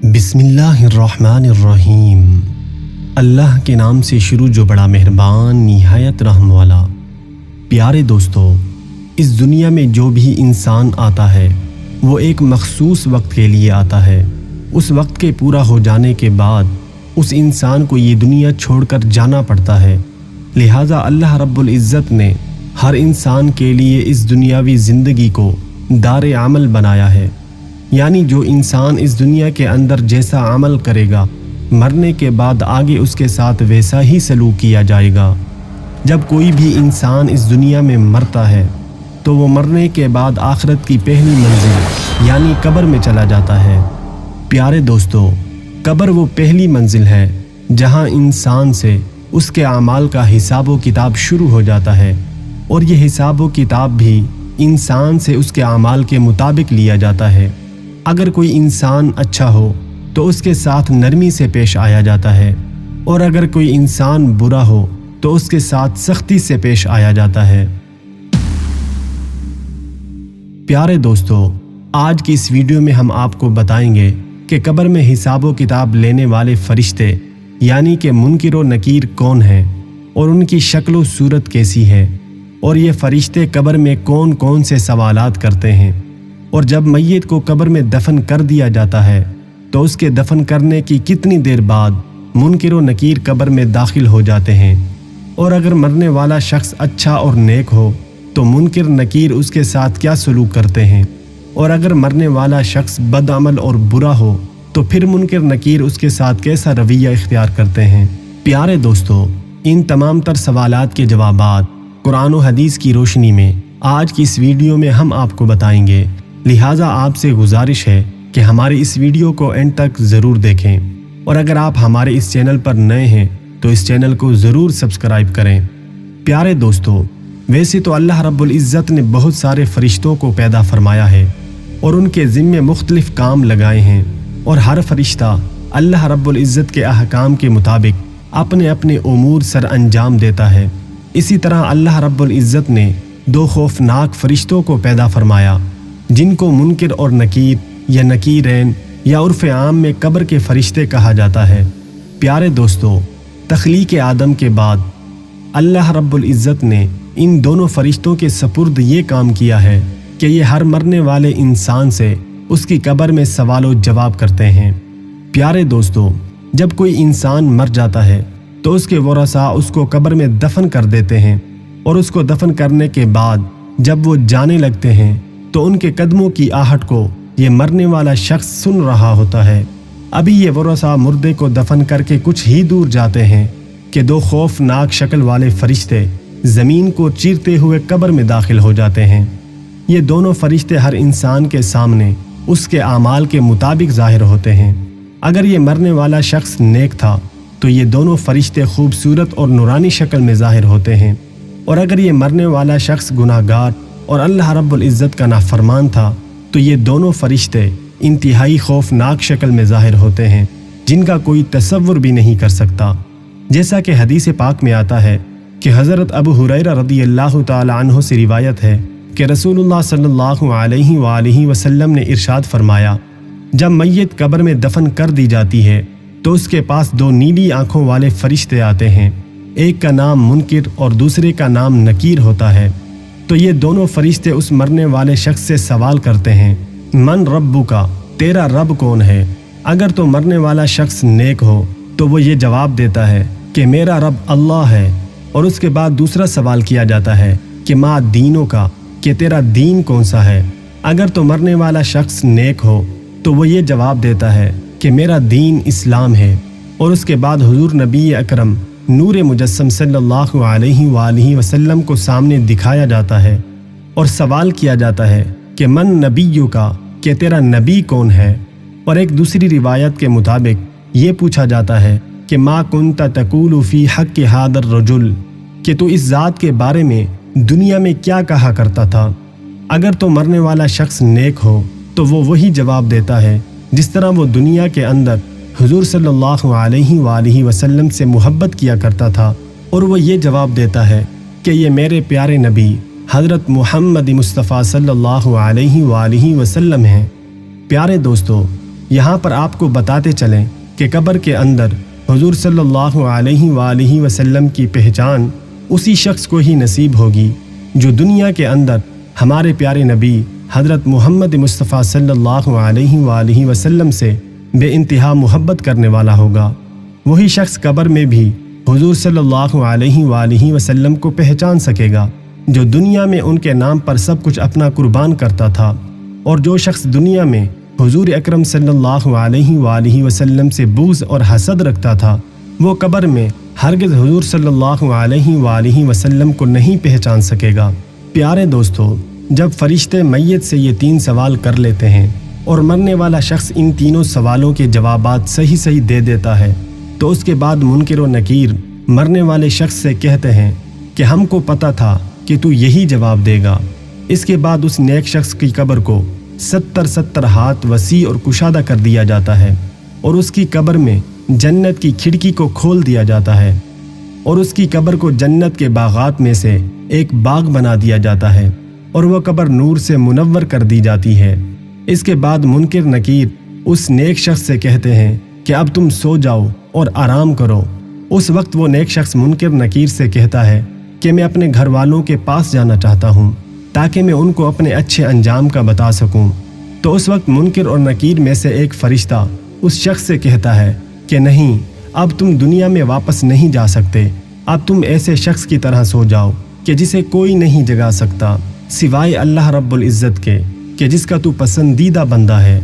बिस्मिल्लाहिर्रहमानिर्रहीम। अल्लाह के नाम से शुरू जो बड़ा मेहरबान निहायत रहम वाला। प्यारे दोस्तों, इस दुनिया में जो भी इंसान आता है वो एक मखसूस वक्त के लिए आता है। उस वक्त के पूरा हो जाने के बाद उस इंसान को ये दुनिया छोड़कर जाना पड़ता है। लिहाजा अल्लाह रब्बुल इज़्ज़त ने हर इंसान के लिए इस दुनियावी ज़िंदगी को दारे अमल बनाया है, यानी जो इंसान इस दुनिया के अंदर जैसा अमल करेगा मरने के बाद आगे उसके साथ वैसा ही सलूक किया जाएगा। जब कोई भी इंसान इस दुनिया में मरता है तो वो मरने के बाद आखिरत की पहली मंजिल यानी कब्र में चला जाता है। प्यारे दोस्तों, कब्र वो पहली मंजिल है जहां इंसान से उसके अमाल का हिसाब व किताब शुरू हो जाता है, और ये हिसाब व किताब भी इंसान से उसके अमाल के मुताबिक लिया जाता है। अगर कोई इंसान अच्छा हो तो उसके साथ नरमी से पेश आया जाता है, और अगर कोई इंसान बुरा हो तो उसके साथ सख्ती से पेश आया जाता है। प्यारे दोस्तों, आज की इस वीडियो में हम आपको बताएंगे कि कब्र में हिसाब व किताब लेने वाले फरिश्ते यानी कि मुनकिर व नकीर कौन हैं और उनकी शक्ल व सूरत कैसी है, और ये फरिश्ते कब्र में कौन कौन से सवालात करते हैं। और जब मैयत को कब्र में दफन कर दिया जाता है तो उसके दफन करने की कितनी देर बाद मुनकिर व नकीर कब्र में दाखिल हो जाते हैं। और अगर मरने वाला शख्स अच्छा और नेक हो तो मुनकिर नकीर उसके साथ क्या सलूक करते हैं, और अगर मरने वाला शख्स बदअमल और बुरा हो तो फिर मुनकिर नकीर उसके साथ कैसा रवैया इख्तियार करते हैं। प्यारे दोस्तों, इन तमाम तर सवालात के जवाबात कुरान व हदीस की रोशनी में आज की इस वीडियो में हम आपको बताएंगे। लिहाजा आपसे गुजारिश है कि हमारे इस वीडियो को एंड तक ज़रूर देखें, और अगर आप हमारे इस चैनल पर नए हैं तो इस चैनल को ज़रूर सब्सक्राइब करें। प्यारे दोस्तों, वैसे तो अल्लाह रब्बुल इज़्ज़त ने बहुत सारे फरिश्तों को पैदा फरमाया है और उनके ज़िम्मे मुख्तलिफ काम लगाए हैं, और हर फरिश्ता अल्लाह रब्बुल इज़्ज़त के अहकाम के मुताबिक अपने अपने उमूर सर अंजाम देता है। इसी तरह अल्लाह रब्बुल इज़्ज़त ने दो खौफनाक फरिश्तों को पैदा फरमाया जिनको मुनकिर और नकीर या नकीरैन या उर्फ़ आम में कब्र के फरिश्ते कहा जाता है। प्यारे दोस्तों, तख्लीक आदम के बाद अल्लाह रब्बुल इज़्ज़त ने इन दोनों फरिश्तों के सपुर्द ये काम किया है कि ये हर मरने वाले इंसान से उसकी कब्र में सवाल जवाब करते हैं। प्यारे दोस्तों, जब कोई इंसान मर जाता है तो उसके वरसा उसको कब्र में दफन कर देते हैं, और उसको दफन करने के बाद जब वो जाने लगते हैं तो उनके कदमों की आहट को ये मरने वाला शख्स सुन रहा होता है। अभी ये वरसा मुर्दे को दफन करके कुछ ही दूर जाते हैं कि दो खौफनाक शक्ल वाले फरिश्ते ज़मीन को चीरते हुए कब्र में दाखिल हो जाते हैं। ये दोनों फरिश्ते हर इंसान के सामने उसके आमाल के मुताबिक ज़ाहिर होते हैं। अगर ये मरने वाला शख्स नेक था तो ये दोनों फरिश्ते खूबसूरत और नूरानी शक्ल में ज़ाहिर होते हैं, और अगर ये मरने वाला शख्स गुनाहगार और अल्लाह रब्बुल इज़्ज़त का नाफरमान था तो ये दोनों फरिश्ते इंतहाई खौफनाक शक्ल में ज़ाहिर होते हैं जिनका कोई तसव्वुर भी नहीं कर सकता। जैसा कि हदीस पाक में आता है कि हज़रत अबू हुरैरा रज़ियल्लाहु ताला अन्हु से रिवायत है कि रसूलुल्लाह सल्लल्लाहु अलैहि वसल्लम ने इरशाद फरमाया, जब मैयत कब्र में दफन कर दी जाती है तो उसके पास दो नीली आंखों वाले फरिश्ते आते हैं। एक का नाम मुनकिर और दूसरे का नाम नकीर होता है। तो ये दोनों फरिश्ते उस मरने वाले शख्स से सवाल करते हैं, मन रब्बुका, तेरा रब कौन है। अगर तो मरने वाला शख्स नेक हो तो वो ये जवाब देता है कि मेरा रब अल्लाह है, और उसके बाद दूसरा सवाल किया जाता है कि मा दीनों का, कि तेरा दीन कौन सा है। अगर तो मरने वाला शख्स नेक हो तो वो ये जवाब देता है कि मेरा दीन इस्लाम है, और उसके बाद हुजूर नबी अकरम नूर मुजस्सम सल्लल्लाहु अलैहि वसल्लम को सामने दिखाया जाता है और सवाल किया जाता है कि मन नबीयु का, कि तेरा नबी कौन है। और एक दूसरी रिवायत के मुताबिक ये पूछा जाता है कि मा कुंता तकूलु फी हक़्क़ि हादर रजुल, कि तू इस ज़ात के बारे में दुनिया में क्या कहा करता था। अगर तो मरने वाला शख्स नेक हो तो वो वही जवाब देता है जिस तरह वो दुनिया के अंदर हुजूर सल्लल्लाहु अलैहि वसल्लम से मोहब्बत किया करता था, और वो ये जवाब देता है कि ये मेरे प्यारे नबी हज़रत मुहम्मद मुस्तफ़ा सल्लल्लाहु अलैहि वसल्लम हैं। प्यारे दोस्तों, यहाँ पर आपको बताते चलें कि कब्र के अंदर हुजूर सल्लल्लाहु अलैहि वसल्लम की पहचान उसी शख्स को ही नसीब होगी जो दुनिया के अंदर हमारे प्यारे नबी हज़रत मोहम्मद मुस्तफ़ा सल्लल्लाहु अलैहि वसल्लम से बेइंतहा मोहब्बत करने वाला होगा। वही शख्स कब्र में भी हुजूर सल्लल्लाहु अलैहि वसल्लम को पहचान सकेगा जो दुनिया में उनके नाम पर सब कुछ अपना कुर्बान करता था। और जो शख्स दुनिया में हुजूर अकरम सल्लल्लाहु अलैहि वसल्लम से बुग़्ज़ और हसद रखता था, वो कब्र में हरगिज़ हुजूर सल्लल्लाहु अलैहि वसल्लम को नहीं पहचान सकेगा। प्यारे दोस्तों, जब फरिश्ते मैयत से ये 3 सवाल कर लेते हैं और मरने वाला शख्स इन तीनों सवालों के जवाबात सही सही दे देता है, तो उसके बाद मुनकिर और नकीर मरने वाले शख्स से कहते हैं कि हमको पता था कि तू यही जवाब देगा। इसके बाद उस नेक शख्स की कब्र को 70 हाथ वसी और कुशादा कर दिया जाता है और उसकी कब्र में जन्नत की खिड़की को खोल दिया जाता है और उसकी कब्र को जन्नत के बागात में से एक बाग बना दिया जाता है और वह कब्र नूर से मुनव्वर कर दी जाती है। इसके बाद मुनकिर नकीर उस नेक शख्स से कहते हैं कि अब तुम सो जाओ और आराम करो। उस वक्त वो नेक शख्स मुनकिर नकीर से कहता है कि मैं अपने घर वालों के पास जाना चाहता हूँ ताकि मैं उनको अपने अच्छे अंजाम का बता सकूँ। तो उस वक्त मुनकिर और नकीर में से एक फरिश्ता उस शख्स से कहता है कि नहीं, अब तुम दुनिया में वापस नहीं जा सकते। अब तुम ऐसे शख्स की तरह सो जाओ कि जिसे कोई नहीं जगा सकता सिवाय अल्लाह रब्बुल इज़्ज़त के कि जिसका तू पसंदीदा बंदा है।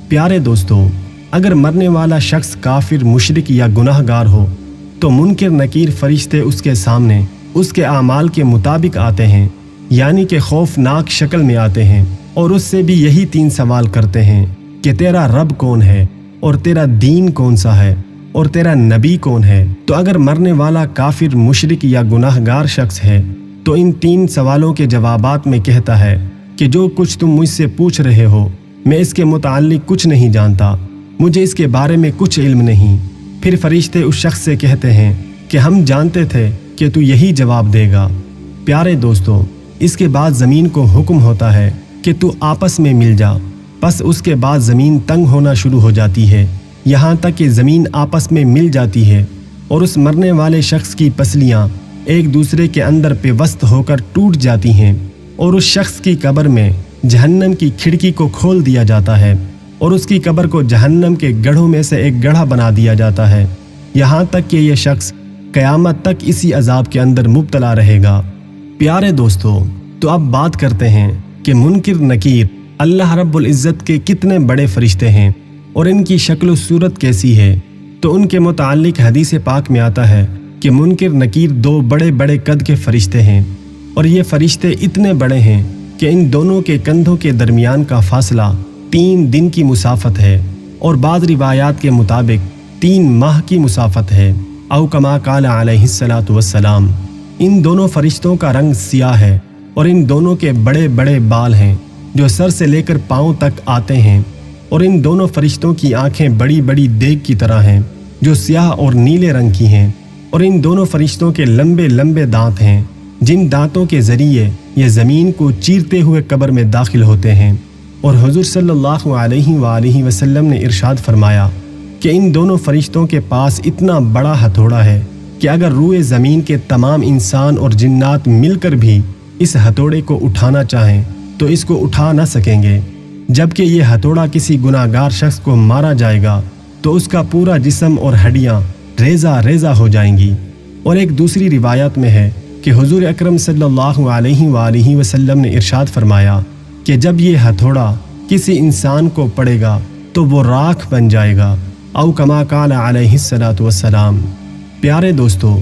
प्यारे दोस्तों, अगर मरने वाला शख्स काफिर, मुशरिक या गुनाहगार हो तो मुनकिर नकीर फरिश्ते उसके सामने उसके आमाल के मुताबिक आते हैं, यानी कि खौफनाक शक्ल में आते हैं और उससे भी यही 3 सवाल करते हैं कि तेरा रब कौन है और तेरा दीन कौन सा है और तेरा नबी कौन है। तो अगर मरने वाला काफिर, मुशरिक या गुनाहगार शख्स है तो इन 3 सवालों के जवाबात में कहता है कि जो कुछ तुम मुझसे पूछ रहे हो मैं इसके मुताल्लिक कुछ नहीं जानता, मुझे इसके बारे में कुछ इल्म नहीं। फिर फरिश्ते उस शख्स से कहते हैं कि हम जानते थे कि तू यही जवाब देगा। प्यारे दोस्तों, इसके बाद ज़मीन को हुक्म होता है कि तू आपस में मिल जा। बस उसके बाद ज़मीन तंग होना शुरू हो जाती है, यहाँ तक कि ज़मीन आपस में मिल जाती है और उस मरने वाले शख्स की पसलियाँ एक दूसरे के अंदर पेवस्त होकर टूट जाती हैं और उस शख्स की कब्र में जहन्नम की खिड़की को खोल दिया जाता है और उसकी कब्र को जहन्नम के गढ़ों में से एक गढ़ा बना दिया जाता है, यहाँ तक कि यह शख्स क़यामत तक इसी अजाब के अंदर मुब्तला रहेगा। प्यारे दोस्तों, तो अब बात करते हैं कि मुनकिर नकीर अल्लाह रब्बुल इज़्ज़त के कितने बड़े फरिश्ते हैं और इनकी शक्ल सूरत कैसी है। तो उनके मुताल्लिक हदीस पाक में आता है कि मुनकिर नकीर 2 बड़े बड़े कद के फरिश्ते हैं और ये फरिश्ते इतने बड़े हैं कि इन दोनों के कंधों के दरमियान का फासला 3 दिन की मुसाफत है और बाद रिवायात के मुताबिक 3 माह की मुसाफत है। औ कमा काला अलैहिस्सलातु वस्सलाम। इन दोनों फरिश्तों का रंग सियाह है और इन दोनों के बड़े बड़े बाल हैं जो सर से लेकर पाँव तक आते हैं और इन दोनों फरिश्तों की आंखें बड़ी बड़ी देग की तरह हैं जो स्याह और नीले रंग की हैं और इन दोनों फरिश्तों के लंबे लंबे दांत हैं जिन दांतों के ज़रिए ये ज़मीन को चीरते हुए कब्र में दाखिल होते हैं। और हुज़ूर सल्लल्लाहु अलैहि वसल्लम ने इरशाद फरमाया कि इन दोनों फरिश्तों के पास इतना बड़ा हथौड़ा है कि अगर रूए ज़मीन के तमाम इंसान और जिन्नात मिलकर भी इस हथौड़े को उठाना चाहें तो इसको उठा ना सकेंगे। जबकि ये हथौड़ा किसी गुनाहगार शख्स को मारा जाएगा तो उसका पूरा जिस्म और हड्डियाँ रेज़ा रेज़ा हो जाएंगी। और एक दूसरी रिवायत में है कि हुजूर अकरम सल्लल्लाहु अलैहि वसल्लम ने इरशाद फरमाया कि जब ये हथौड़ा किसी इंसान को पड़ेगा तो वो राख बन जाएगा। औ कमा काला अलैहिस्सलातु वस्सलाम। प्यारे दोस्तों,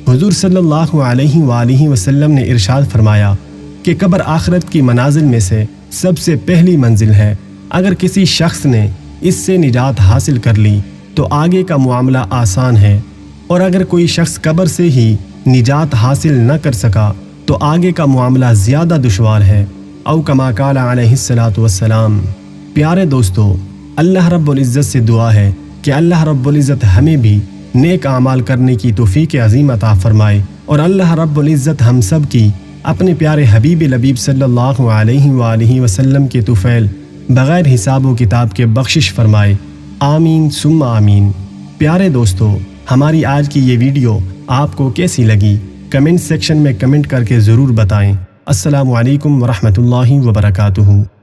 हुजूर सल्लल्लाहु अलैहि वसल्लम ने इरशाद फरमाया कि कब्र आखिरत की मनाजिल में से सबसे पहली मंजिल है। अगर किसी शख्स ने इससे निजात हासिल कर ली तो आगे का मामला आसान है और अगर कोई शख्स कब्र से ही निजात हासिल न कर सका तो आगे का मामला ज़्यादा दुश्वार है। औ कमा काला अलैहिस्सलातु वस्सलाम। प्यारे दोस्तों, अल्लाह रब्बुल इज़्ज़त से दुआ है कि अल्लाह रब्बुल इज़्ज़त हमें भी नेक आमाल करने की तौफीक अज़ीम अता फरमाए और अल्लाह रब्बुल इज़्ज़त हम सब की अपने प्यारे हबीब लबीब सल्लल्लाहु अलैहि वसल्लम के तुफ़ैल बग़ैर हिसाब व किताब के बख्शिश फरमाए। آمین ثم آمین۔ پیارے دوستو، ہماری آج کی یہ ویڈیو آپ کو کیسی لگی کمنٹ سیکشن میں کمنٹ کر کے ضرور بتائیں۔ السلام علیکم ورحمۃ اللہ وبرکاتہ۔